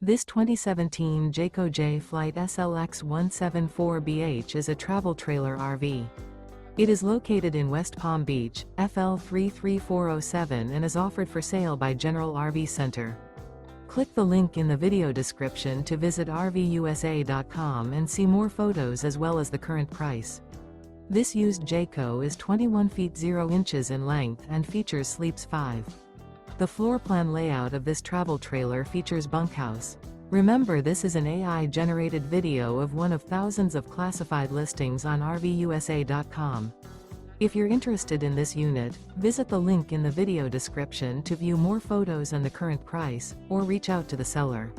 This 2017 Jayco Jay Flight SLX 174BH is a travel trailer RV. It is located in West Palm Beach, FL 33407 and is offered for sale by General RV Center. Click the link in the video description to visit RVUSA.com and see more photos as well as the current price. This used Jayco is 21 feet 0 inches in length and features sleeps 5. The floor plan layout of this travel trailer features bunkhouse. Remember, this is an AI-generated video of one of thousands of classified listings on RVUSA.com. If you're interested in this unit, visit the link in the video description to view more photos and the current price, or reach out to the seller.